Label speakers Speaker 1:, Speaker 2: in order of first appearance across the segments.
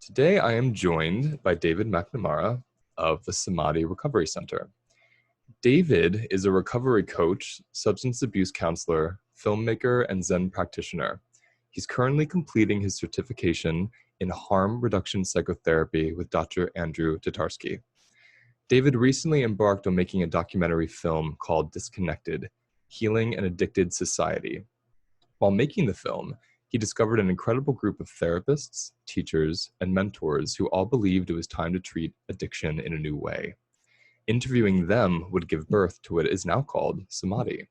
Speaker 1: Today, I am joined by David McNamara of the Samadhi Recovery Center. David is a recovery coach, substance abuse counselor, filmmaker, and Zen practitioner. He's currently completing his certification in Harm Reduction Psychotherapy with Dr. Andrew Tatarsky. David recently embarked on making a documentary film called Disconnected: Healing an Addicted Society. While making the film, he discovered an incredible group of therapists, teachers, and mentors who all believed it was time to treat addiction in a new way. Interviewing them would give birth to what is now called Samadhi.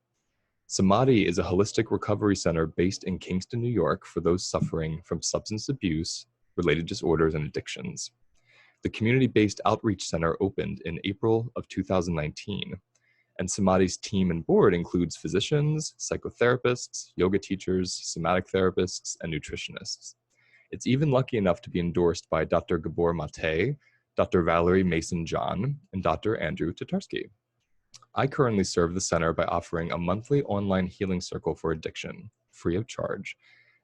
Speaker 1: Samadhi is a holistic recovery center based in Kingston, New York, for those suffering from substance abuse, related disorders, and addictions. The community-based outreach center opened in April of 2019, and Samadhi's team and board includes physicians, psychotherapists, yoga teachers, somatic therapists, and nutritionists. It's even lucky enough to be endorsed by Dr. Gabor Mate, Dr. Valerie Mason-John, and Dr. Andrew Tatarsky. I currently serve the center by offering a monthly online healing circle for addiction, free of charge.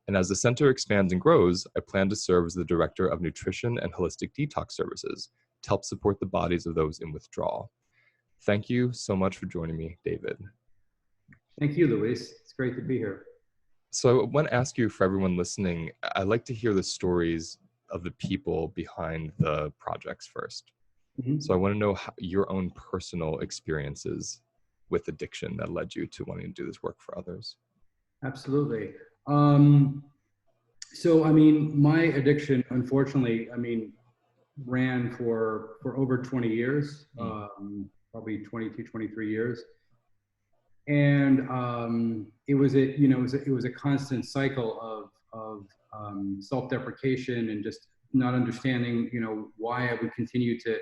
Speaker 1: And as the center expands and grows, I plan to serve as the director of nutrition and holistic detox services to help support the bodies of those in withdrawal. Thank you so much for joining me, David.
Speaker 2: Thank you, Luis. It's great to be here.
Speaker 1: So I want to ask you, for everyone listening, I'd like to hear the stories of the people behind the projects first. Mm-hmm. So I want to know your own personal experiences with addiction that led you to wanting to do this work for others.
Speaker 2: Absolutely. So, I mean, my addiction, unfortunately, ran for over 20 years. Probably 22, 23 years. And it was a constant cycle of self-deprecation and just not understanding, why I would continue to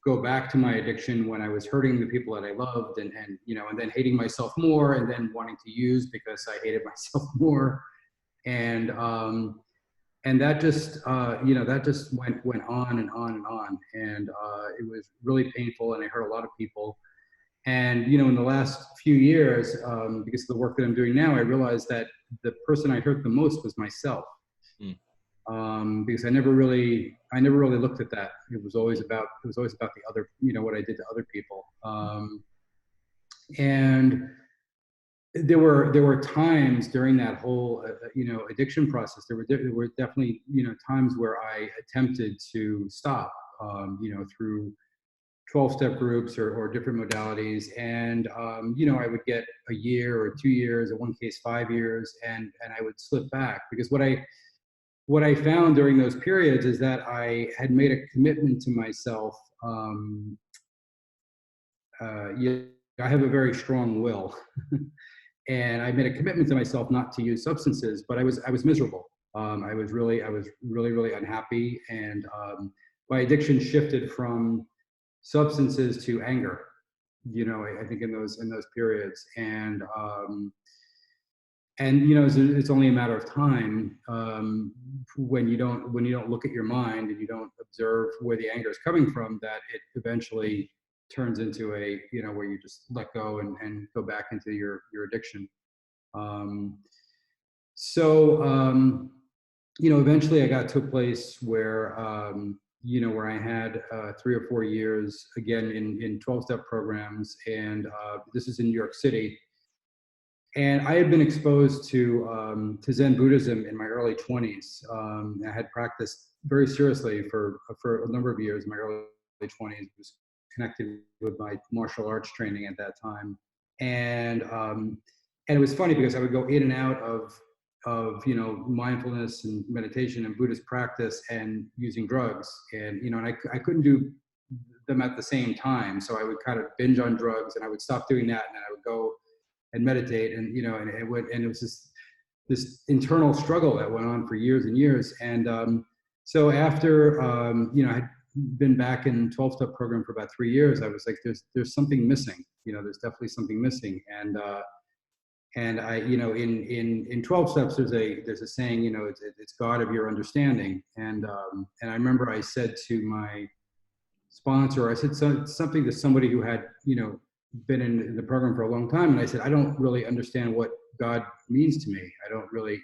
Speaker 2: go back to my addiction when I was hurting the people that I loved, and then hating myself more, and then wanting to use because I hated myself more. And that just, that just went on and on and on. And it was really painful, and I hurt a lot of people. And, in the last few years, because of the work that I'm doing now, I realized that the person I hurt the most was myself. Because I never really looked at that. It was always about the other, what I did to other people. And there were times during that whole, addiction process, there were definitely, times where I attempted to stop, through 12-step groups or different modalities. And, I would get a year or 2 years, in one case, 5 years, and I would slip back, because what I found during those periods is that I had made a commitment to myself. I have a very strong will. And I made a commitment to myself not to use substances, but I was miserable. I was really unhappy, and my addiction shifted from substances to anger. I think in those periods, and it's only a matter of time when you don't look at your mind and you don't observe where the anger is coming from, that it eventually turns into a, where you just let go and go back into your addiction. Eventually I got to a place where, where I had 3 or 4 years, again, in 12-step programs. And this is in New York City. And I had been exposed to Zen Buddhism in my early 20s. I had practiced very seriously for a number of years in my early 20s. Was connected with my martial arts training at that time. And it was funny because I would go in and out of mindfulness and meditation and Buddhist practice and using drugs. And, and I couldn't do them at the same time. So I would kind of binge on drugs, and I would stop doing that, and then I would go and meditate, and it was this internal struggle that went on for years and years. And so after I had been back in 12-step program for about 3 years, I was like, there's something missing. There's definitely something missing. And I, in 12 steps, there's a saying, it's God of your understanding. And I remember I said to my sponsor, I said something to somebody who had, been in the program for a long time. And I said, I don't really understand what God means to me. I don't really,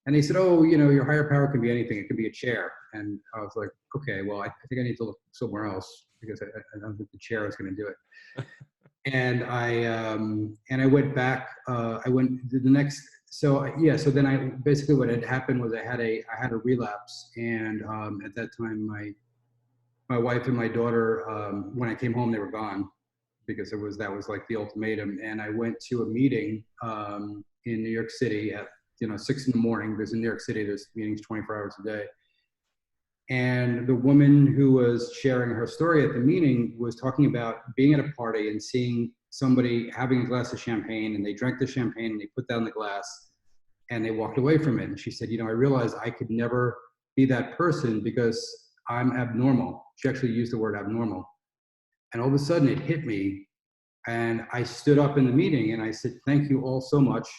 Speaker 2: And they said, oh, you know, your higher power can be anything. It can be a chair. And I was like, okay, well, I think I need to look somewhere else because I don't think the chair is going to do it. And I went back. I went the next. So yeah. So then I basically what had happened was I had a relapse, and at that time my wife and my daughter, when I came home, they were gone because that was like the ultimatum. And I went to a meeting in New York City at 6 in the morning, because in New York City there's meetings 24 hours a day. And the woman who was sharing her story at the meeting was talking about being at a party and seeing somebody having a glass of champagne, and they drank the champagne and they put down the glass and they walked away from it. And she said, I realized I could never be that person because I'm abnormal. She actually used the word abnormal. And all of a sudden it hit me, and I stood up in the meeting and I said, thank you all so much.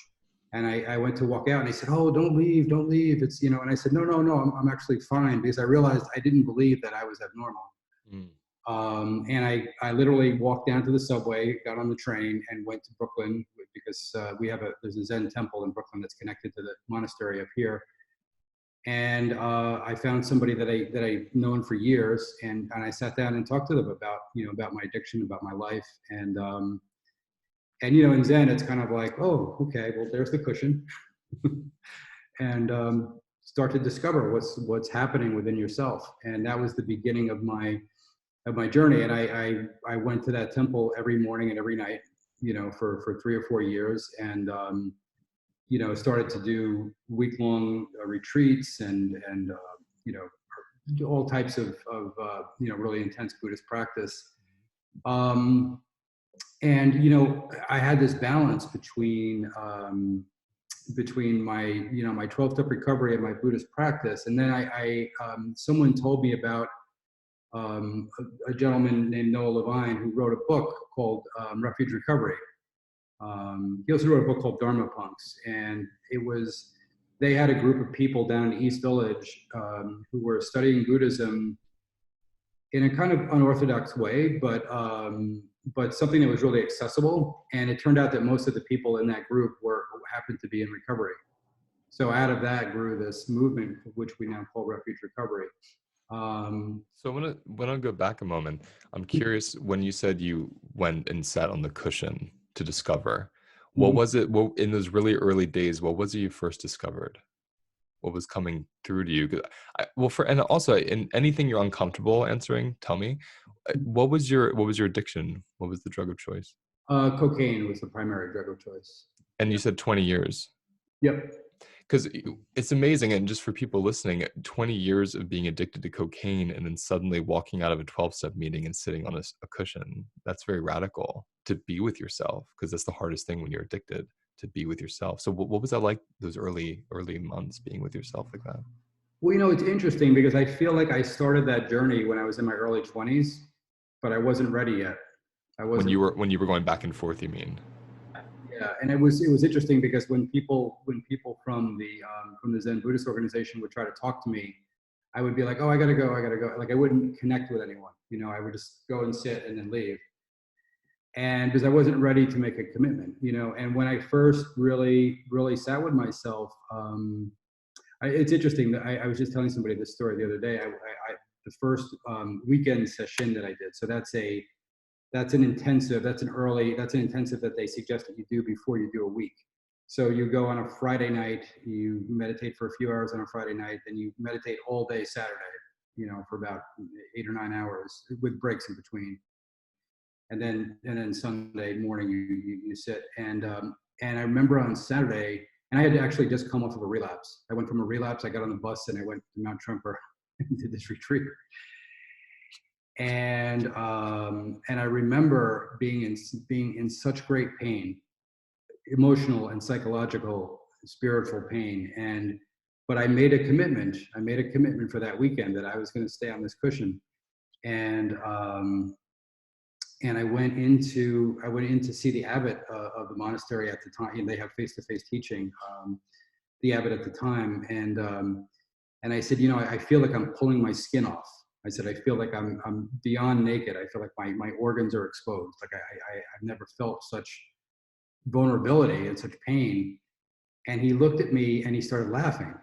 Speaker 2: And I went to walk out, and they said, oh, don't leave. It's, and I said, no, I'm actually fine, because I realized I didn't believe that I was abnormal. And I literally walked down to the subway, got on the train, and went to Brooklyn, because there's a Zen temple in Brooklyn that's connected to the monastery up here. And I found somebody that I've known for years, and I sat down and talked to them about my addiction, about my life. And in Zen, it's kind of like, oh, okay, well, there's the cushion. And start to discover what's happening within yourself. And that was the beginning of my journey. And I went to that temple every morning and every night, for 3 or 4 years. And started to do week-long retreats and all types of really intense Buddhist practice. And I had this balance between my 12-step recovery and my Buddhist practice. And then someone told me about a gentleman named Noah Levine, who wrote a book called Refuge Recovery. He also wrote a book called Dharma Punks, and they had a group of people down in East Village who were studying Buddhism in a kind of unorthodox way, but something that was really accessible. And it turned out that most of the people in that group happened to be in recovery. So out of that grew this movement, which we now call Refuge Recovery.
Speaker 1: So when I go back a moment, I'm curious, when you said you went and sat on the cushion to discover, what was it, in those really early days, what was it you first discovered? What was coming through to you? And also, in anything you're uncomfortable answering, tell me, what was your addiction? What was the drug of choice?
Speaker 2: Cocaine was the primary drug of choice.
Speaker 1: And you said 20 years.
Speaker 2: Yep.
Speaker 1: Because it's amazing, and just for people listening, 20 years of being addicted to cocaine and then suddenly walking out of a 12-step meeting and sitting on a cushion, that's very radical, to be with yourself, because that's the hardest thing when you're addicted, to be with yourself. So what was that like, those early months being with yourself like that?
Speaker 2: Well, it's interesting, because I feel like I started that journey when I was in my early 20s, but I wasn't ready yet.
Speaker 1: When you were going back and forth, you mean?
Speaker 2: Yeah, and it was interesting, because when people from the Zen Buddhist organization would try to talk to me, I would be like, oh, I gotta go. Like, I wouldn't connect with anyone. I would just go and sit and then leave. And because I wasn't ready to make a commitment, and when I first really sat with myself, it's interesting that I was just telling somebody this story the other day. The first weekend session that I did, so that's an intensive that they suggest that you do before you do a week. So you go on a Friday night, you meditate for a few hours on a Friday night, then you meditate all day Saturday, for about 8 or 9 hours with breaks in between. And then Sunday morning you sit. And I remember on Saturday, and I had actually just come off of a relapse. I went from a relapse, I got on the bus and I went to Mount Trumper and did this retreat. And I remember being in such great pain, emotional and psychological, spiritual pain. But I made a commitment. For that weekend that I was going to stay on this cushion. And I went in to see the abbot of the monastery at the time. And they have face-to-face teaching. The abbot at the time, and I said, I feel like I'm pulling my skin off. I said, I feel like I'm beyond naked. I feel like my organs are exposed. Like I've never felt such vulnerability and such pain. And he looked at me and he started laughing.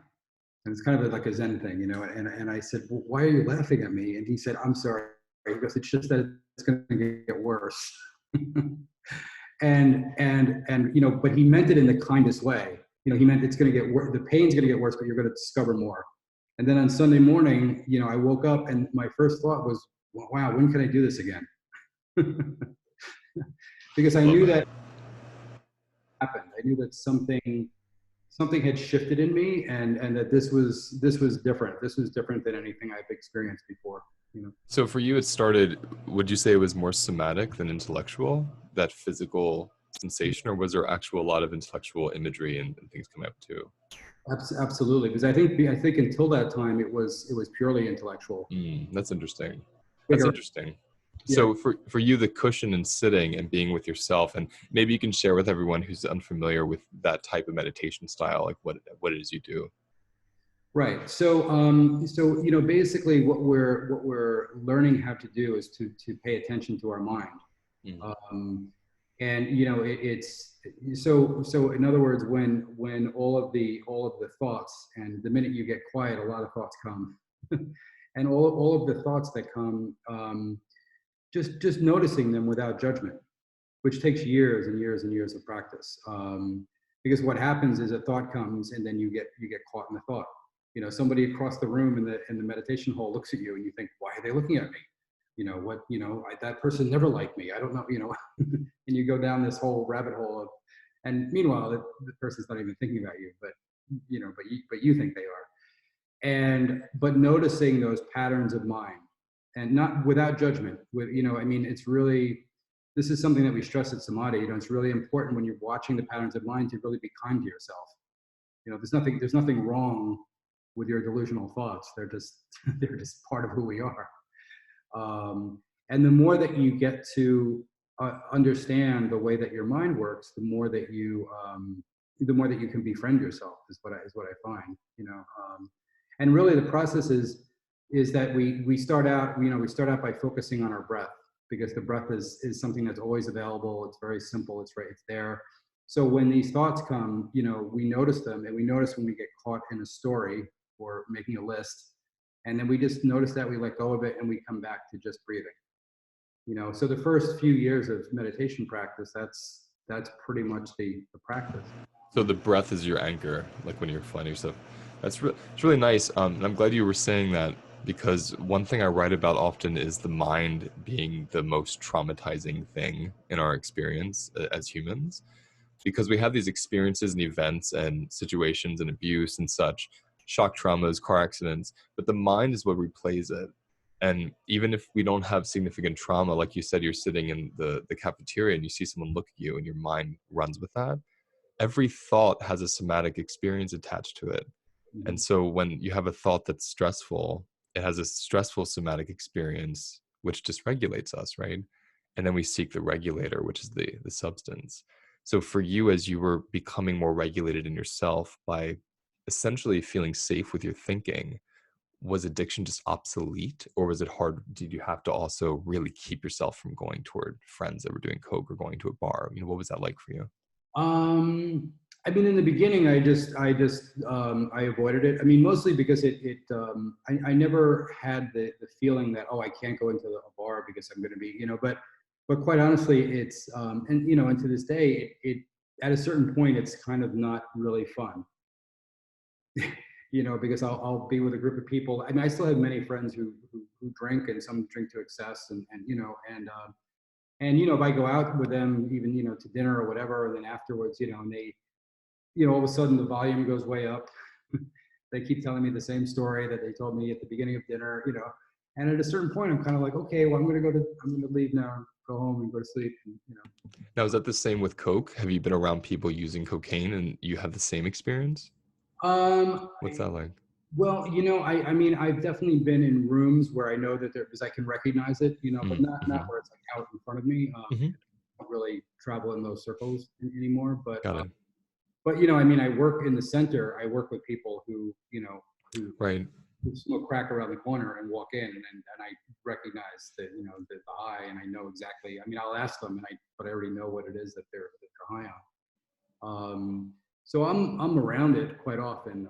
Speaker 2: And it's kind of like a Zen thing, you know. And I said, well, why are you laughing at me? And he said, I'm sorry. He goes, it's just that it's going to get worse. and you know, but he meant it in the kindest way. You know, he meant it's going to get worse. The pain's going to get worse, but you're going to discover more. And then on Sunday morning, you know, I woke up and my first thought was, well, wow, when can I do this again? Because I knew that happened. I knew that something had shifted in me, and that this was different. This was different than anything I've experienced before. You know.
Speaker 1: So for you, it started, would you say it was more somatic than intellectual, that physical sensation, or was there actual a lot of intellectual imagery and things coming up too?
Speaker 2: Absolutely, because I think until that time it was purely intellectual.
Speaker 1: That's interesting. That's
Speaker 2: Bigger.
Speaker 1: interesting.
Speaker 2: Yeah.
Speaker 1: So for you, the cushion and sitting and being with yourself, and maybe you can share with everyone who's unfamiliar with that type of meditation style, like what it is you do.
Speaker 2: Right. So you know, basically, what we're learning how to do is to pay attention to our mind. And you know, it's so in other words, when all of the thoughts, and the minute you get quiet, a lot of thoughts come, and all of the thoughts that come, just noticing them without judgment, which takes years and years and years of practice. Because what happens is a thought comes, and then you get caught in the thought. You know, somebody across the room in the meditation hall looks at you, and you think, why are they looking at me? You know what? You know, that person never liked me. I don't know. You know, and you go down this whole rabbit hole of, and meanwhile, the person's not even thinking about you, but you know, but you think they are. And but noticing those patterns of mind, and not without judgment. With, you know, I mean, it's really, this is something that we stress at Samadhi. You know, it's really important when you're watching the patterns of mind to really be kind to yourself. You know, there's nothing wrong with your delusional thoughts. They're just part of who we are. And the more that you get to understand the way that your mind works, the more that you can befriend yourself is what I find. You know, and really the process is that we start out, you know, we start out by focusing on our breath, because the breath is something that's always available. It's very simple. It's right. It's there. So when these thoughts come, you know, we notice them, and we notice when we get caught in a story or making a list, and then we just notice that, we let go of it, and we come back to just breathing. You know, so the first few years of meditation practice, that's pretty much the practice.
Speaker 1: So the breath is your anchor, like when you're finding yourself. It's really nice. And I'm glad you were saying that, because one thing I write about often is the mind being the most traumatizing thing in our experience as humans, because we have these experiences and events and situations and abuse and such, shock traumas, car accidents, but the mind is what replays it. And even if we don't have significant trauma, like you said, you're sitting in the cafeteria and you see someone look at you and your mind runs with that. Every thought has a somatic experience attached to it.
Speaker 2: Mm-hmm.
Speaker 1: And so when you have a thought that's stressful, it has a stressful somatic experience, which dysregulates us, right? And then we seek the regulator, which is the substance. So for you, as you were becoming more regulated in yourself by essentially feeling safe with your thinking, was addiction just obsolete, or was it hard? Did you have to also really keep yourself from going toward friends that were doing coke or going to a bar? You know, what was that like for you?
Speaker 2: I mean, in the beginning, I avoided it. I mean, mostly because I never had the feeling that, oh, I can't go into a bar because I'm going to be, you know, but quite honestly, it's, and, you know, and to this day, it at a certain point, it's kind of not really fun, you know, because I'll be with a group of people. I mean, I still have many friends who drink, and some drink to excess, and you know, and, you know, if I go out with them, even, you know, to dinner or whatever, and then afterwards, you know, and they, you know, all of a sudden the volume goes way up. They keep telling me the same story that they told me at the beginning of dinner, you know, and at a certain point, I'm kind of like, okay, well, I'm going to leave now, and go home and go to sleep. And, you know.
Speaker 1: Now, is that the same with coke? Have you been around people using cocaine and you have the same experience? What's that like?
Speaker 2: Well, you know, I mean, I've definitely been in rooms where I know that because I can recognize it, you know, but not where it's like out in front of me. I don't really travel in those circles anymore, but you know, I mean, I work in the center. I work with people who, you know, who smoke crack around the corner and walk in, and I recognize that, you know, the high, and I know exactly. I mean, I'll ask them, but I already know what it is that they're high on. So I'm around it quite often.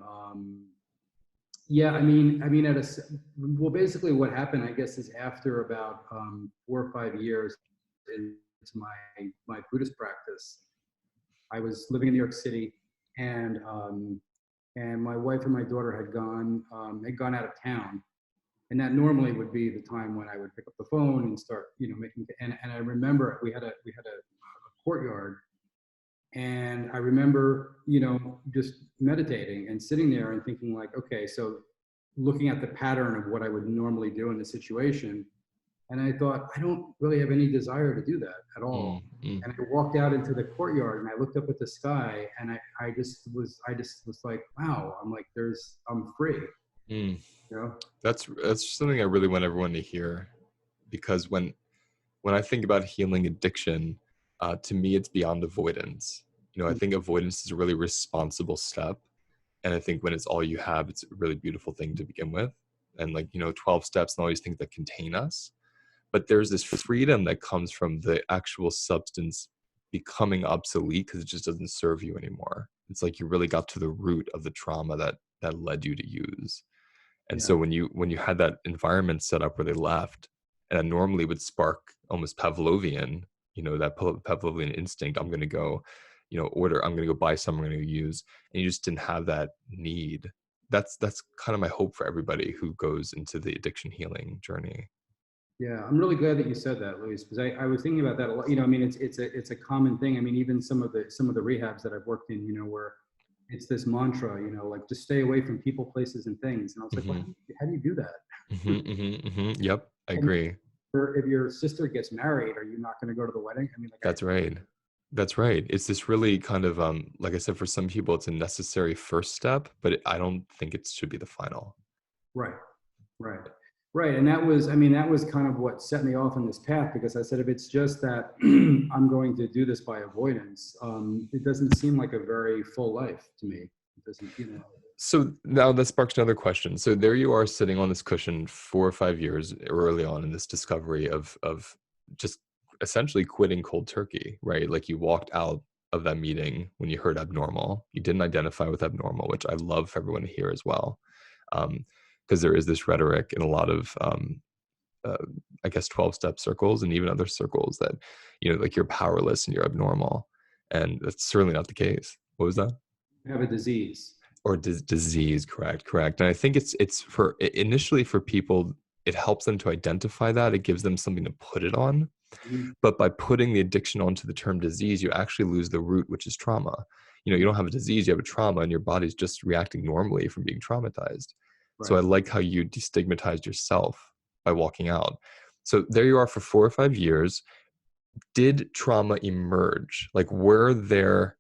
Speaker 2: Yeah, well, basically what happened, I guess, is after about 4 or 5 years into my Buddhist practice, I was living in New York City, and my wife and my daughter had gone out of town, and that normally would be the time when I would pick up the phone and start, making. And I remember we had a courtyard, and I remember, just meditating and sitting there and thinking like, okay, so looking at the pattern of what I would normally do in the situation. And I thought, I don't really have any desire to do that at all.
Speaker 1: Mm.
Speaker 2: And I walked out into the courtyard and I looked up at the sky, and I just was like, wow, I'm free,
Speaker 1: Mm.
Speaker 2: you know?
Speaker 1: That's something I really want everyone to hear, because when I think about healing addiction, to me, it's beyond avoidance. I think avoidance is a really responsible step. And I think when it's all you have, it's a really beautiful thing to begin with. And 12 steps and all these things that contain us. But there's this freedom that comes from the actual substance becoming obsolete because it just doesn't serve you anymore. It's like you really got to the root of the trauma that led you to use. And
Speaker 2: Yeah.
Speaker 1: so when you had that environment set up where they left, and it normally would spark almost Pavlovian, that Pavlovian instinct, I'm going to go, I'm going to go buy some, I'm going to use, and you just didn't have that need. That's kind of my hope for everybody who goes into the addiction healing journey.
Speaker 2: Yeah, I'm really glad that you said that, Luis, because I was thinking about that a lot. It's a common thing. I mean, even some of the rehabs that I've worked in, where it's this mantra, like just stay away from people, places, and things. And I was like,
Speaker 1: Mm-hmm.
Speaker 2: how do you do that?
Speaker 1: Yep, I
Speaker 2: And
Speaker 1: agree.
Speaker 2: if your sister gets married, are you not going to go to the wedding? I mean, like,
Speaker 1: That's right. That's right. It's this really kind of, like I said, for some people, it's a necessary first step, but I don't think it should be the final.
Speaker 2: right, right, right. And that was kind of what set me off on this path, because I said, if it's just that I'm going to do this by avoidance, it doesn't seem like a very full life to me. It doesn't.
Speaker 1: So now that sparks another question. So there you are sitting on this cushion 4 or 5 years early on in this discovery of just essentially quitting cold turkey, right? Like you walked out of that meeting when you heard abnormal. You didn't identify with abnormal, which I love for everyone to hear as well. Because there is this rhetoric in a lot of, uh, I guess, 12-step circles and even other circles that, like you're powerless and you're abnormal. And that's certainly not the case. What was that?
Speaker 2: Have a disease.
Speaker 1: Or disease, correct. And I think it's for initially for people, it helps them to identify that. It gives them something to put it on.
Speaker 2: Mhm.
Speaker 1: But by putting the addiction onto the term disease, you actually lose the root, which is trauma. You don't have a disease, you have a trauma, and your body's just reacting normally from being traumatized. So
Speaker 2: Right.
Speaker 1: I like how you destigmatized yourself by walking out. So there you are for 4 or 5 years. Did trauma emerge? Like were there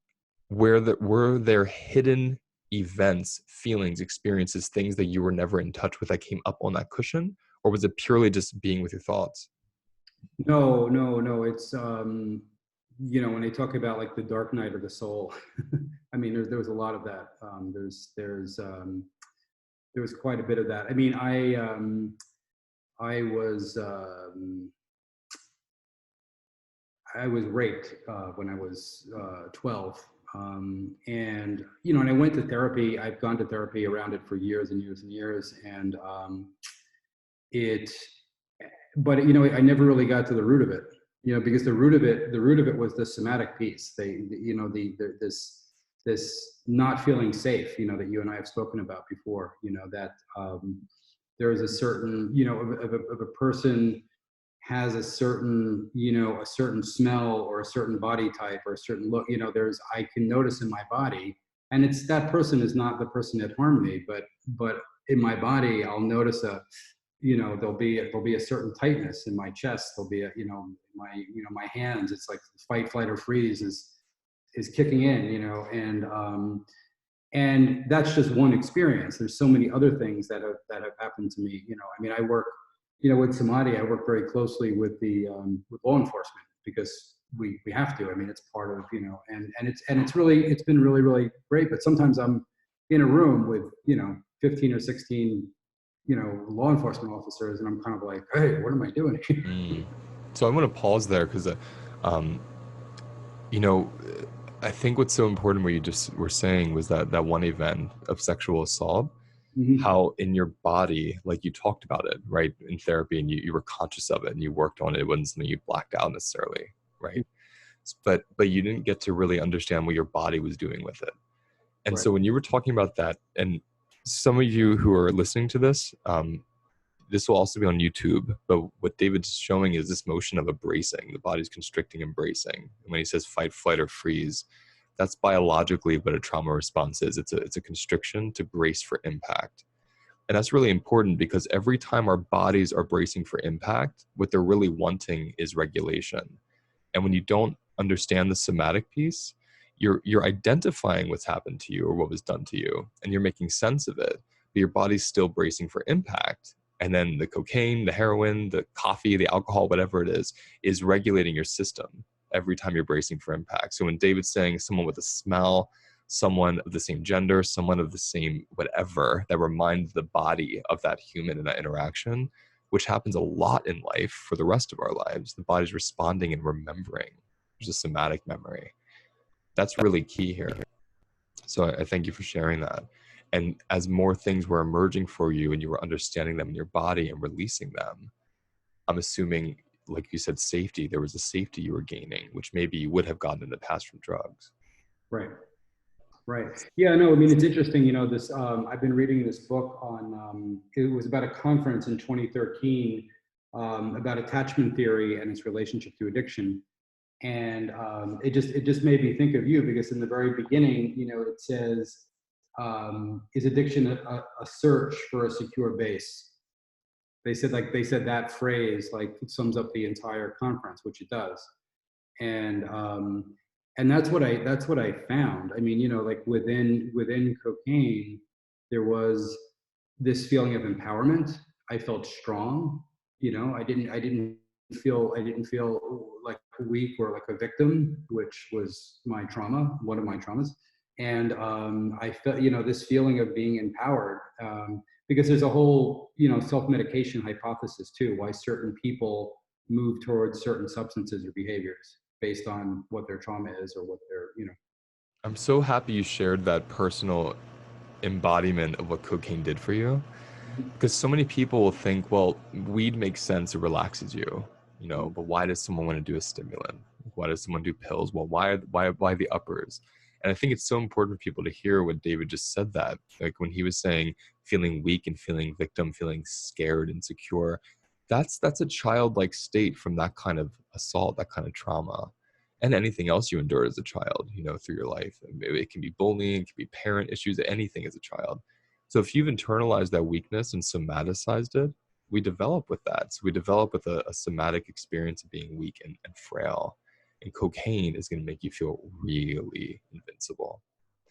Speaker 1: hidden events, feelings, experiences, things that you were never in touch with that came up on that cushion? Or was it purely just being with your thoughts?
Speaker 2: No, no, no. It's when they talk about like the dark night of the soul, I mean, there was a lot of that. There was quite a bit of that. I mean, I was I was raped when I was 12. And I went to therapy. I've gone to therapy around it for years and years and years. And it, but I never really got to the root of it, because the root of it was the somatic piece. This not feeling safe, that you and I have spoken about before, that there is a certain, of a person has a certain, a certain smell or a certain body type or a certain look, I can notice in my body, and it's that person is not the person that harmed me, but in my body, I'll notice there'll be a certain tightness in my chest. There'll be my hands, it's like fight, flight, or freeze is kicking in, and that's just one experience. There's so many other things that have happened to me. I mean, I work, with Samadhi, I work very closely with with law enforcement, because we have to. I mean, it's part of, it's been really, really great. But sometimes I'm in a room with, 15 or 16, law enforcement officers, and I'm kind of like, hey, what am I doing here?
Speaker 1: So I want to pause there because, um, you know, I think what's so important what you just were saying was that one event of sexual assault,
Speaker 2: Hmm.
Speaker 1: how in your body, like you talked about it, right, in therapy, and you were conscious of it and you worked on it. It wasn't something you blacked out necessarily, right? But you didn't get to really understand what your body was doing with it. And
Speaker 2: Right.
Speaker 1: so when you were talking about that, and some of you who are listening to this, this will also be on YouTube. But what David's showing is this motion of a bracing. The body's constricting and bracing. And when he says fight, flight, or freeze, that's biologically what a trauma response is. It's a constriction to brace for impact. And that's really important because every time our bodies are bracing for impact, what they're really wanting is regulation. And when you don't understand the somatic piece, you're identifying what's happened to you or what was done to you, and you're making sense of it, but your body's still bracing for impact. And then the cocaine, the heroin, the coffee, the alcohol, whatever it is regulating your system every time you're bracing for impact. So when David's saying someone with a smell, someone of the same gender, someone of the same whatever, that reminds the body of that human in that interaction, which happens a lot in life for the rest of our lives. The body's responding and remembering. There's a somatic memory. That's really key here. So I thank you for sharing that. And as more things were emerging for you and you were understanding them in your body and releasing them, I'm assuming, like you said, safety, there was a safety you were gaining, which maybe you would have gotten in the past from drugs.
Speaker 2: Right. Right. Yeah, no, I mean, it's interesting, this, I've been reading this book on, it was about a conference in 2013, about attachment theory and its relationship to addiction. And it just made me think of you because in the very beginning, it says, is addiction a search for a secure base? They said that phrase, like, sums up the entire conference, which it does. And that's what I found. I mean, like within cocaine, there was this feeling of empowerment. I felt strong. I didn't feel like weak or like a victim, which was my trauma, one of my traumas. And I felt, this feeling of being empowered, because there's a whole, self-medication hypothesis too, why certain people move towards certain substances or behaviors based on what their trauma is or what their.
Speaker 1: I'm so happy you shared that personal embodiment of what cocaine did for you. Because so many people will think, well, weed makes sense, it relaxes you, but why does someone want to do a stimulant? Why does someone do pills? Well, why the uppers? And I think it's so important for people to hear what David just said, that like when he was saying feeling weak and feeling victim, feeling scared, insecure, that's a childlike state from that kind of assault, that kind of trauma. And anything else you endured as a child, through your life. It can be bullying, it can be parent issues, anything as a child. So if you've internalized that weakness and somaticized it, we develop with that. So we develop with a somatic experience of being weak and frail. And cocaine is going to make you feel really invincible.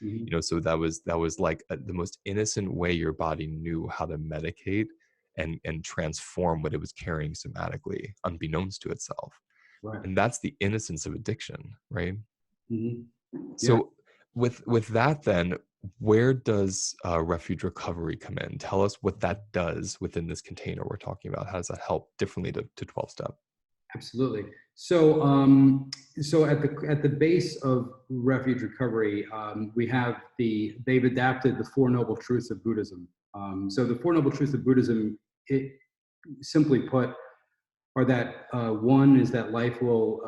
Speaker 2: Mhm.
Speaker 1: So that was like the most innocent way your body knew how to medicate and transform what it was carrying somatically, unbeknownst to itself.
Speaker 2: Right.
Speaker 1: And that's the innocence of addiction, right?
Speaker 2: Hmm. Yeah.
Speaker 1: So with that, then, where does refuge recovery come in? Tell us what that does within this container we're talking about. How does that help differently to 12 step?
Speaker 2: Absolutely. So, so at the base of refuge recovery, they've adapted the Four Noble Truths of Buddhism. So the Four Noble Truths of Buddhism, it simply put, are that one is that life will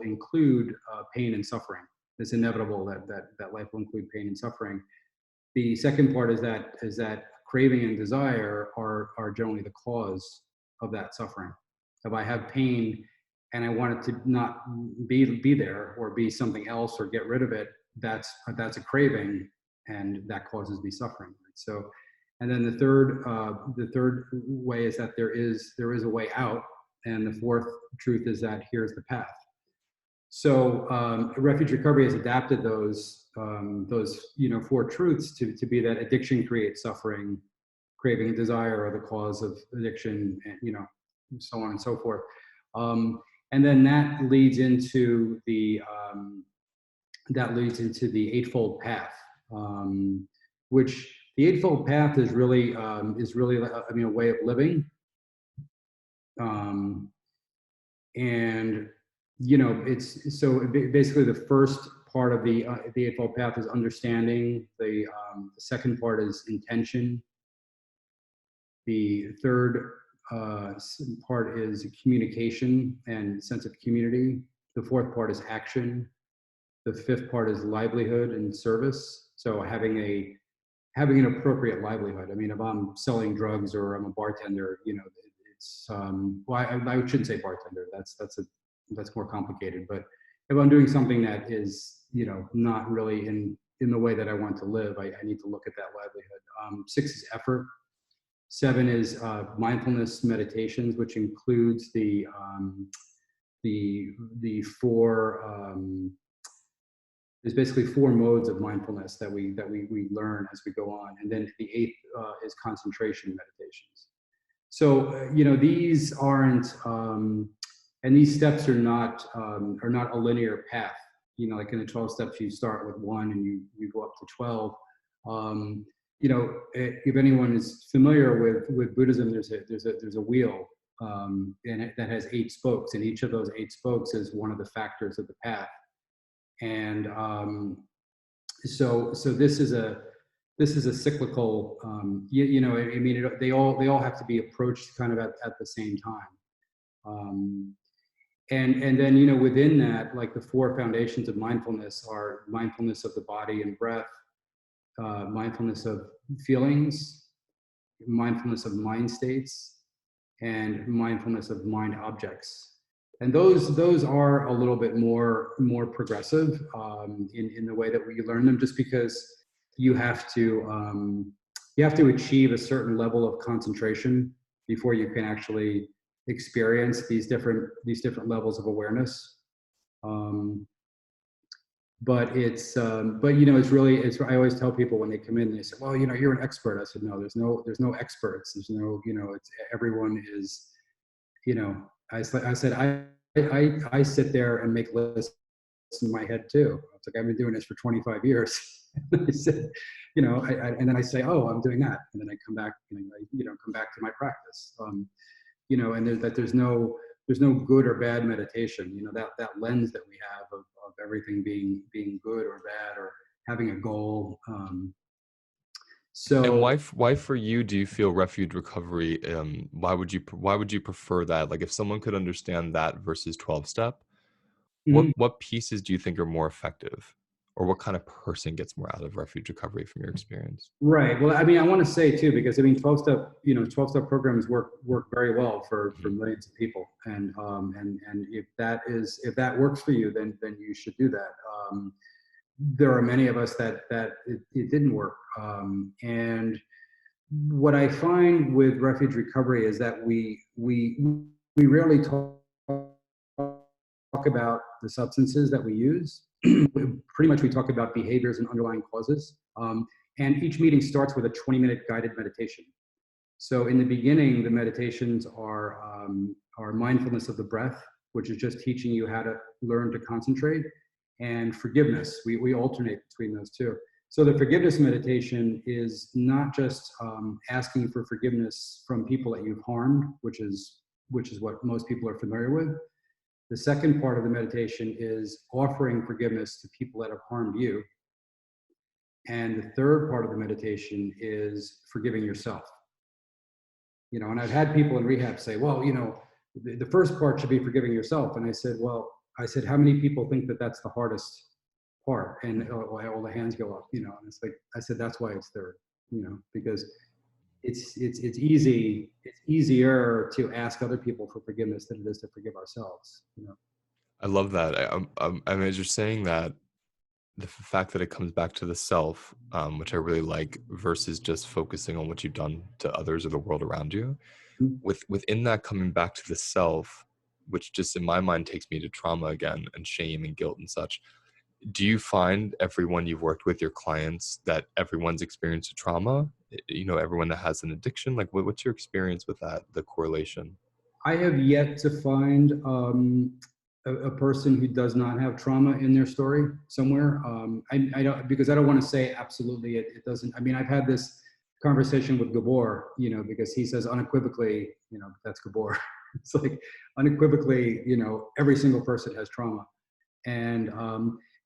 Speaker 2: include pain and suffering. It's inevitable that life will include pain and suffering. The second part is that craving and desire are generally the cause of that suffering. If I have pain and I want it to not be there or be something else or get rid of it, that's a craving, and that causes me suffering. So, and then the third way is that there is a way out, and the fourth truth is that here's the path. So refuge recovery has adapted those four truths to be that addiction creates suffering, craving and desire are the cause of addiction, and so on and so forth. And then that leads into the Eightfold Path, which the Eightfold Path is really a way of living, and it's basically the first part of the Eightfold Path is understanding. The second part is intention. The third part is communication and sense of community. The fourth part is action. The fifth part is livelihood and service. So having an appropriate livelihood. I mean, if I'm selling drugs or I'm a bartender, it's I shouldn't say bartender. That's more complicated. But if I'm doing something that is not really in the way that I want to live, I need to look at that livelihood. 6 is effort. 7 is mindfulness meditations, which includes the 4. There's basically 4 modes of mindfulness that we learn as we go on, and then the 8th is concentration meditations. So these aren't, and these steps are not a linear path. Like in the 12 steps, you start with 1 and you go up to 12. If anyone is familiar with Buddhism, there's a wheel, and that has 8 spokes, and each of those 8 spokes is one of the factors of the path. And so this is a cyclical. They all have to be approached kind of at the same time. And then within that, like the 4 foundations of mindfulness are mindfulness of the body and breath, mindfulness of feelings, mindfulness of mind states, and mindfulness of mind objects. And those are a little bit more progressive in the way that we learn them, just because you have to achieve a certain level of concentration before you can actually experience these different levels of awareness. But it's I always tell people when they come in, they say, well, you're an expert. I said, no, there's no experts. There's no, it's everyone is, I said, I sit there and make lists in my head too. It's like, I've been doing this for 25 years. I said, and then I say, oh, I'm doing that. And then I come back and come back to my practice. And there's no good or bad meditation. That lens that we have of everything being good or bad or having a goal.
Speaker 1: And why for you do you feel refuge recovery? Why would you prefer that? Like, if someone could understand that versus 12-step, what pieces do you think are more effective, or what kind of person gets more out of refuge recovery from your experience?
Speaker 2: Right. Well, I mean, I want to say too, because 12-step programs work very well for millions of people, and if that works for you, then you should do that. There are many of us that it didn't work, and what I find with refuge recovery is that we rarely talk about the substances that we use. Pretty much we talk about behaviors and underlying causes. And each meeting starts with a 20-minute guided meditation. So in the beginning, the meditations are mindfulness of the breath, which is just teaching you how to learn to concentrate, and forgiveness. We alternate between those two. So the forgiveness meditation is not just asking for forgiveness from people that you've harmed, which is what most people are familiar with. The second part of the meditation is offering forgiveness to people that have harmed you. And the third part of the meditation is forgiving yourself. And I've had people in rehab say, well, the first part should be forgiving yourself. And I said, how many people think that that's the hardest part? And all the hands go up, and it's like, I said, that's why it's third, because it's easier to ask other people for forgiveness than it is to forgive ourselves.
Speaker 1: I love that. I mean, as you're saying that, the fact that it comes back to the self, which I really like, versus just focusing on what you've done to others or the world around you. Within that coming back to the self, which just in my mind takes me to trauma again, and shame and guilt and such. Do you find everyone you've worked with, your clients, that everyone's experienced a trauma? Everyone that has an addiction? Like, what's your experience with that, the correlation?
Speaker 2: I have yet to find a person who does not have trauma in their story somewhere. I don't, because I don't want to say absolutely it doesn't. I mean, I've had this conversation with Gabor, because he says unequivocally, that's Gabor. It's like unequivocally, every single person has trauma. And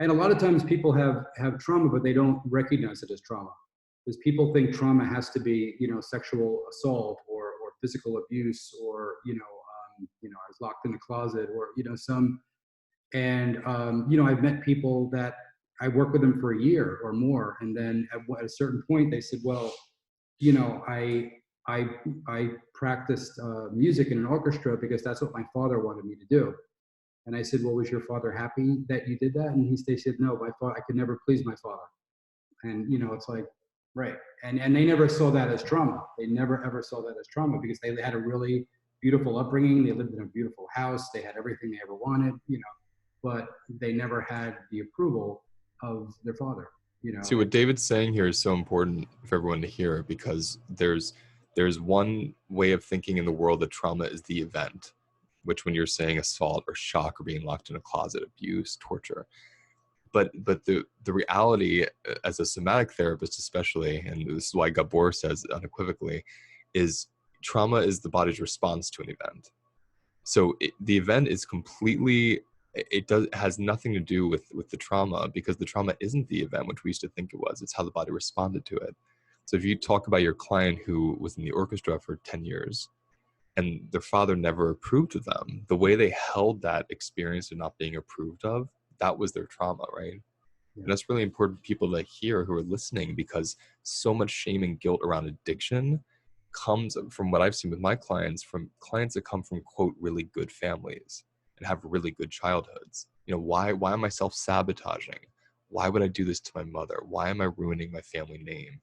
Speaker 2: a lot of times people have trauma, but they don't recognize it as trauma, because people think trauma has to be, sexual assault or physical abuse, or I was locked in a closet, or some. And I've met people that I worked with them for a year or more, and then at a certain point they said, well, I practiced music in an orchestra because that's what my father wanted me to do. And I said, well, was your father happy that you did that? And they said, no, my father, I could never please my father. And, it's like, right. And they never saw that as trauma. They never, ever saw that as trauma, because they had a really beautiful upbringing. They lived in a beautiful house. They had everything they ever wanted, but they never had the approval of their father,
Speaker 1: See, what David's saying here is so important for everyone to hear, because there's one way of thinking in the world that trauma is the event, which when you're saying assault or shock or being locked in a closet, abuse, torture. But the reality, as a somatic therapist especially, and this is why Gabor says unequivocally, is trauma is the body's response to an event. So the event is completely, has nothing to do with the trauma, because the trauma isn't the event, which we used to think it was. It's how the body responded to it. So if you talk about your client who was in the orchestra for 10 years and their father never approved of them, the way they held that experience of not being approved of, that was their trauma, right?
Speaker 2: Yeah.
Speaker 1: And that's really important for people to hear who are listening, because so much shame and guilt around addiction comes from what I've seen with my clients, from clients that come from, quote, really good families and have really good childhoods. Why am I self-sabotaging? Why would I do this to my mother? Why am I ruining my family name?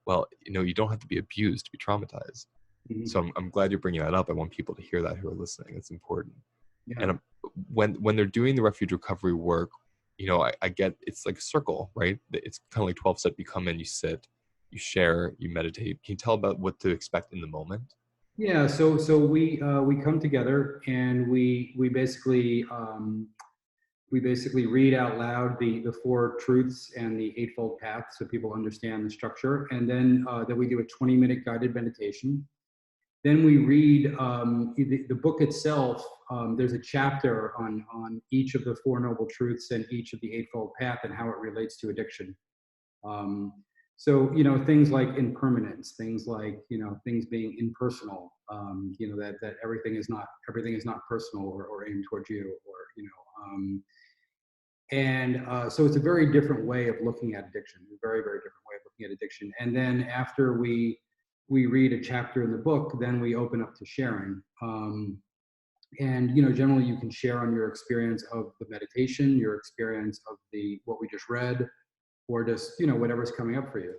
Speaker 1: Well, you don't have to be abused to be traumatized.
Speaker 2: Mm-hmm.
Speaker 1: So I'm glad you're bringing that up. I want people to hear that who are listening. It's important.
Speaker 2: Yeah.
Speaker 1: And when they're doing the refuge recovery work, I get, it's like a circle, right? It's kind of like 12 step. You come in, you sit, you share, you meditate. Can you tell about what to expect in the moment?
Speaker 2: Yeah. So we come together, and we basically read out loud the four truths and the eightfold path, so people understand the structure. And then we do a 20-minute guided meditation. Then we read the book itself. There's a chapter on each of the Four Noble Truths and each of the Eightfold Path and how it relates to addiction. So, things like impermanence, things like, things being impersonal, that everything is not personal or aimed towards you, or, so it's a very different way of looking at addiction, a very, very different way of looking at addiction. And then after we read a chapter in the book, then we open up to sharing. And generally you can share on your experience of the meditation, your experience of what we just read, or just, whatever's coming up for you.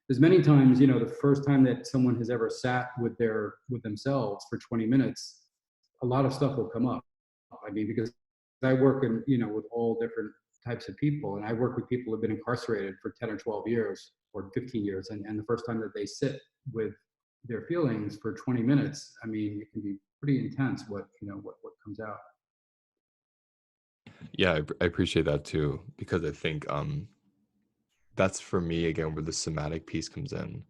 Speaker 2: There's many times, the first time that someone has ever sat with themselves for 20 minutes, a lot of stuff will come up. I mean, because I work with all different types of people, and I work with people who have been incarcerated for 10 or 12 years or 15 years. And the first time that they sit with their feelings for 20 minutes, I mean, it can be pretty intense what comes out.
Speaker 1: Yeah, I appreciate that too, because I think that's for me, again, where the somatic piece comes in.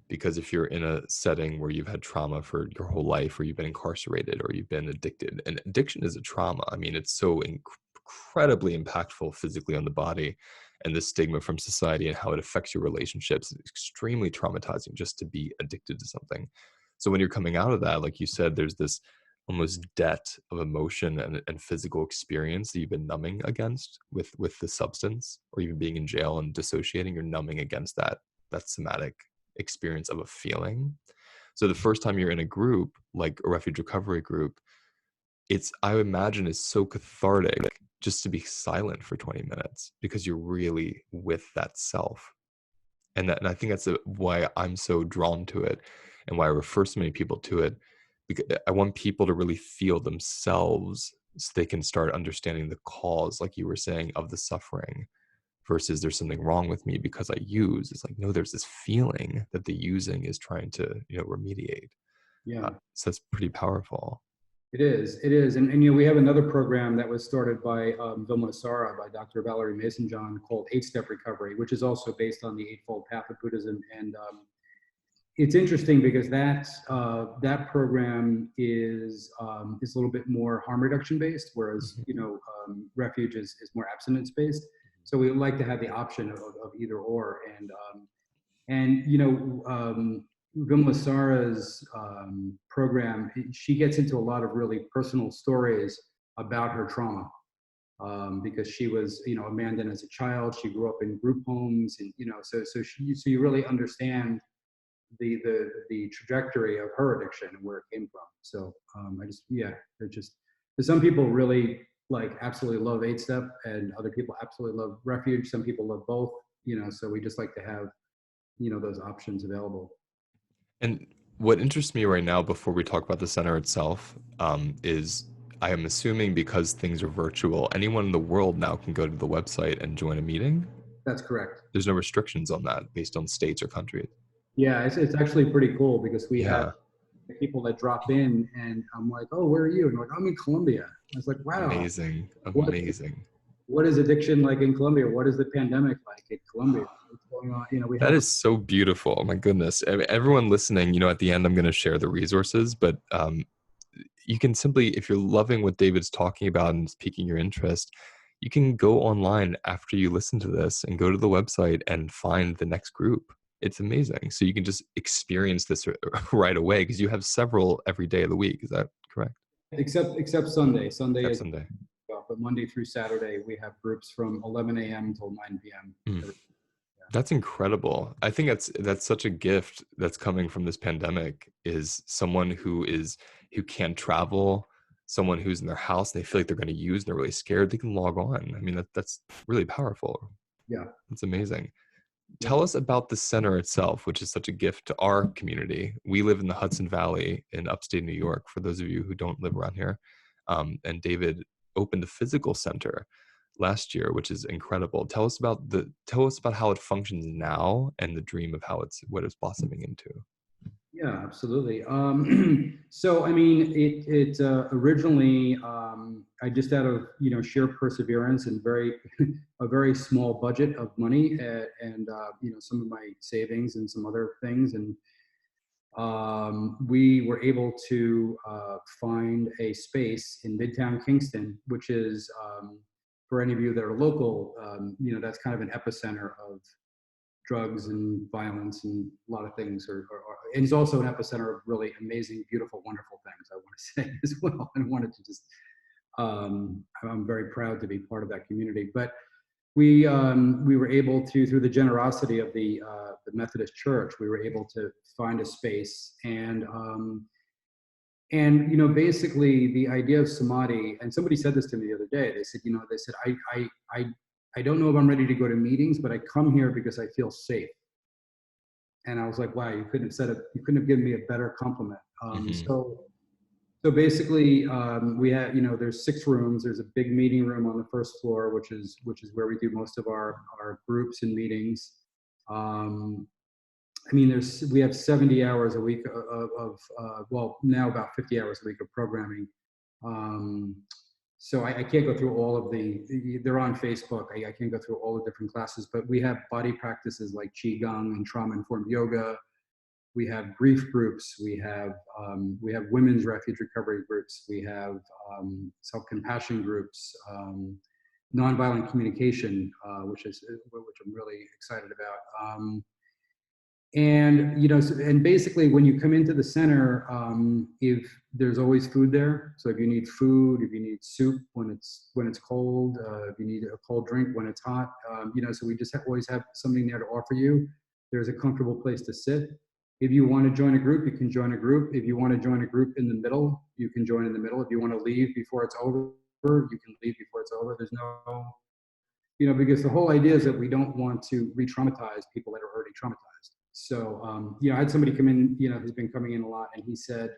Speaker 1: Because if you're in a setting where you've had trauma for your whole life, or you've been incarcerated, or you've been addicted, and addiction is a trauma. I mean, it's so incredibly impactful physically on the body, and the stigma from society and how it affects your relationships is extremely traumatizing just to be addicted to something. So when you're coming out of that, like you said, there's this almost debt of emotion and physical experience that you've been numbing against with the substance, or even being in jail and dissociating. You're numbing against that somatic experience of a feeling. So the first time you're in a group like a refuge recovery group, I would imagine is so cathartic just to be silent for 20 minutes, because you're really with that self. And I think that's why I'm so drawn to it, and why I refer so many people to it, because I want people to really feel themselves, so they can start understanding the cause, like you were saying, of the suffering, versus there's something wrong with me because I use. It's like, no, there's this feeling that the using is trying to, remediate.
Speaker 2: Yeah.
Speaker 1: So that's pretty powerful.
Speaker 2: It is. And we have another program that was started by Vilma-Sara, by Dr. Valerie Mason-John, called 8-Step Recovery, which is also based on the Eightfold Path of Buddhism. And it's interesting because that program is a little bit more harm reduction based, whereas Refuge is more abstinence based. So we would like to have the option of either or, and Vimla Sara's program, she gets into a lot of really personal stories about her trauma, because she was abandoned as a child. She grew up in group homes, and so you really understand the trajectory of her addiction and where it came from. So there's some people really absolutely love 8-step, and other people absolutely love Refuge. Some people love both, so we just like to have those options available.
Speaker 1: And what interests me right now, before we talk about the center itself, is I am assuming because things are virtual, anyone in the world now can go to the website and join a meeting.
Speaker 2: That's correct.
Speaker 1: There's no restrictions on that based on states or countries.
Speaker 2: Yeah, it's actually pretty cool because we
Speaker 1: Yeah.
Speaker 2: have people that drop in, and I'm like, oh, where are you? And they're like, I'm in Colombia. I was like, wow.
Speaker 1: Amazing.
Speaker 2: What is addiction like in Colombia? What is the pandemic like in Colombia? What's going on?
Speaker 1: That is so beautiful. Oh my goodness. Everyone listening, at the end, I'm going to share the resources, but you can simply, if you're loving what David's talking about and it's piquing your interest, you can go online after you listen to this and go to the website and find the next group. It's amazing. So you can just experience this right away because you have several every day of the week. Is that correct?
Speaker 2: Except Sunday. Sunday
Speaker 1: Except
Speaker 2: is
Speaker 1: Sunday.
Speaker 2: But Monday through Saturday, we have groups from 11 a.m. till 9 p.m.
Speaker 1: That's incredible. I think that's such a gift that's coming from this pandemic, is someone who can't travel, someone who's in their house, they feel like they're going to use, and they're really scared, they can log on. I mean, that's really powerful.
Speaker 2: Yeah.
Speaker 1: That's amazing. Tell us about the center itself, which is such a gift to our community. We live in the Hudson Valley in upstate New York, for those of you who don't live around here. And David opened a physical center last year, which is incredible. Tell us about how it functions now and the dream of what it's blossoming into.
Speaker 2: Yeah, absolutely. So, I mean, it originally, I just out of sheer perseverance and a very small budget of money, and some of my savings and some other things, and we were able to find a space in Midtown Kingston, which is, for any of you that are local, that's kind of an epicenter of drugs and violence and a lot of things. And it's also an epicenter of really amazing, beautiful, wonderful things, I want to say as well. I wanted to just, I'm very proud to be part of that community. But we were able to, through the generosity of the Methodist Church, we were able to find a space, and basically the idea of Samadhi, and somebody said this to me the other day, they said, I don't know if I'm ready to go to meetings, but I come here because I feel safe. And I was like, wow, you couldn't have given me a better compliment. So basically, we have, there's 6 rooms. There's a big meeting room on the first floor, which is where we do most of our groups and meetings. We have 70 hours a week of now about 50 hours a week of programming. So I can't go through all of they're on Facebook. I can't go through all the different classes, but we have body practices like Qigong and trauma-informed yoga. We have grief groups. We have women's refuge recovery groups. We have self-compassion groups, nonviolent communication, which I'm really excited about. And basically when you come into the center, if there's always food there. So if you need food, if you need soup when it's cold, if you need a cold drink when it's hot, so we just always have something there to offer you. There's a comfortable place to sit. If you want to join a group, you can join a group. If you want to join a group in the middle, you can join in the middle. If you want to leave before it's over, you can leave before it's over. There's no, because the whole idea is that we don't want to re-traumatize people that are already traumatized. So, I had somebody come in, who's been coming in a lot, and he said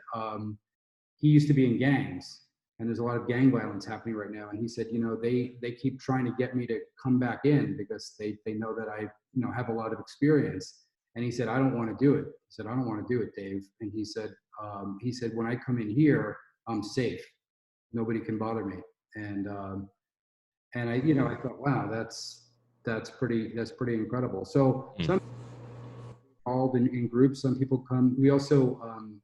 Speaker 2: he used to be in gangs, and there's a lot of gang violence happening right now. And he said, they keep trying to get me to come back in because they know that I, have a lot of experience. And he said, I don't want to do it. He said, I don't want to do it, Dave. And he said, when I come in here, I'm safe. Nobody can bother me. And I thought, wow, that's pretty incredible. So some involved in groups. Some people come. We also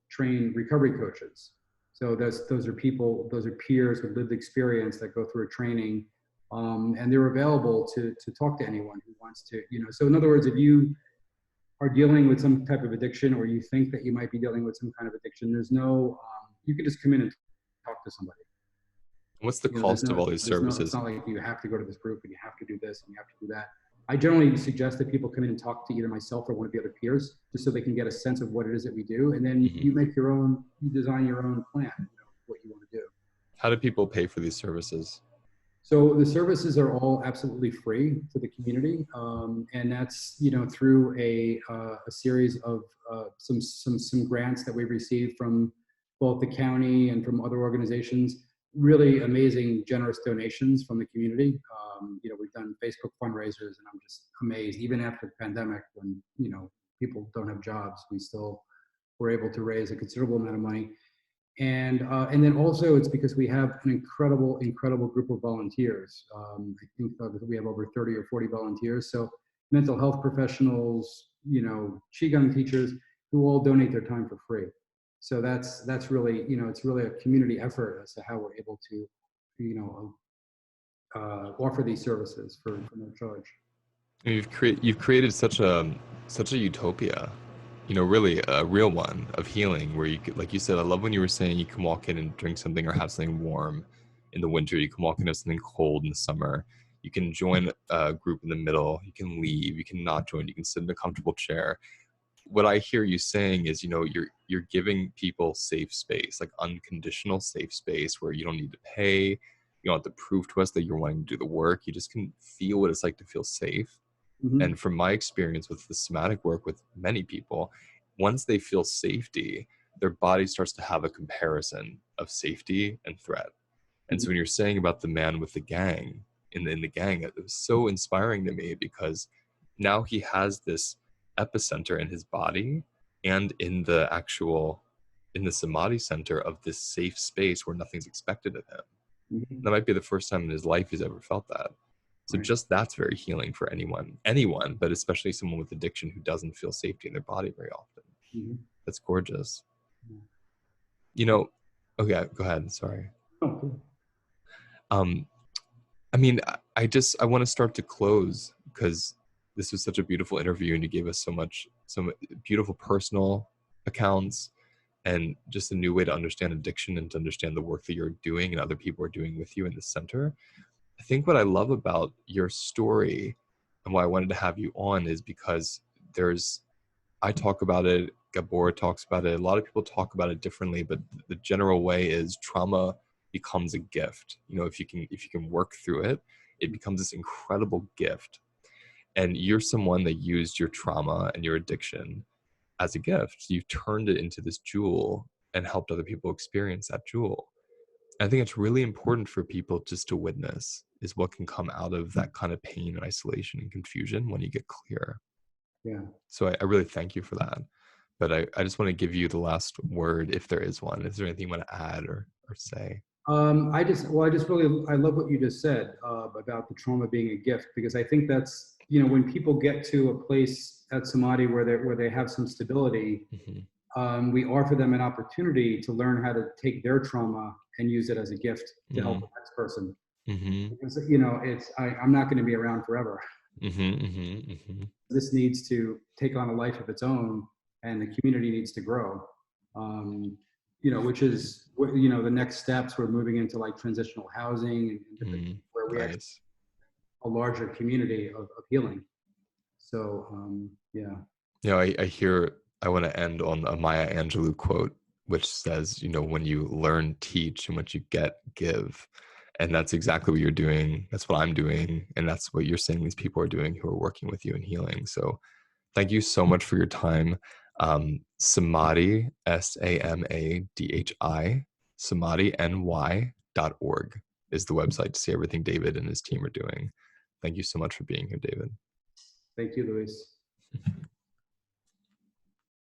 Speaker 2: train recovery coaches. So those are peers with lived experience that go through a training, and they're available to talk to anyone who wants to. So in other words, if you are dealing with some type of addiction, or you think that you might be dealing with some kind of addiction, there's no, you can just come in and talk to somebody.
Speaker 1: What's the cost of all these services?
Speaker 2: It's not like you have to go to this group and you have to do this and you have to do that. I generally suggest that people come in and talk to either myself or one of the other peers, just so they can get a sense of what it is that we do. And then you design your own plan, what you want to do.
Speaker 1: How do people pay for these services?
Speaker 2: So the services are all absolutely free to the community, and that's through a series of some grants that we've received from both the county and from other organizations. Really amazing, generous donations from the community. We've done Facebook fundraisers, and I'm just amazed. Even after the pandemic, when people don't have jobs, we still were able to raise a considerable amount of money. And then also it's because we have an incredible group of volunteers. I think we have over 30 or 40 volunteers. So mental health professionals, Qigong teachers, who all donate their time for free. So that's really, it's really a community effort as to how we're able to, offer these services for no charge.
Speaker 1: You've created such a utopia, really a real one of healing, where you could, like you said, I love when you were saying you can walk in and drink something or have something warm in the winter. You can walk in and have something cold in the summer. You can join a group in the middle. You can leave. You can not join. You can sit in a comfortable chair. What I hear you saying is, you're giving people safe space, like unconditional safe space, where you don't need to pay. You don't have to prove to us that you're wanting to do the work. You just can feel what it's like to feel safe. Mm-hmm. And from my experience with the somatic work with many people, once they feel safety, their body starts to have a comparison of safety and threat. And so when you're saying about the man with the gang, in the gang, it was so inspiring to me, because now he has this epicenter in his body and in the Samadhi center of this safe space where nothing's expected of him. Mm-hmm. That might be the first time in his life he's ever felt that. So just that's very healing for anyone, but especially someone with addiction who doesn't feel safety in their body very often. Mm-hmm. That's gorgeous. Mm-hmm. Okay, go ahead. Sorry.
Speaker 2: Oh.
Speaker 1: I want to start to close, because this was such a beautiful interview and you gave us some beautiful personal accounts and just a new way to understand addiction and to understand the work that you're doing and other people are doing with you in the center. I think what I love about your story and why I wanted to have you on is because I talk about it, Gabor talks about it, a lot of people talk about it differently, but the general way is trauma becomes a gift. If you can work through it, it becomes this incredible gift. And you're someone that used your trauma and your addiction as a gift. You turned it into this jewel and helped other people experience that jewel. I think it's really important for people just to witness is what can come out of that kind of pain and isolation and confusion when you get clear.
Speaker 2: Yeah.
Speaker 1: So I really thank you for that. But I just want to give you the last word, if there is one. Is there anything you want to add or say?
Speaker 2: I love what you just said about the trauma being a gift, because I think that's, when people get to a place at Samadhi where they have some stability, mm-hmm. We offer them an opportunity to learn how to take their trauma and use it as a gift to help the next person. Mm-hmm. Because, I'm not going to be around forever. Mm-hmm, mm-hmm, mm-hmm. This needs to take on a life of its own, and the community needs to grow. Which is, the next steps. We're moving into like transitional housing and where we have a larger community of healing. So, yeah.
Speaker 1: I want to end on a Maya Angelou quote, which says, when you learn, teach, and what you get, give. And that's exactly what you're doing. That's what I'm doing. And that's what you're saying these people are doing who are working with you in healing. So thank you so much for your time. Samadhi, SAMADHI, samadhiNY.org is the website to see everything David and his team are doing. Thank you so much for being here, David.
Speaker 2: Thank you, Luis.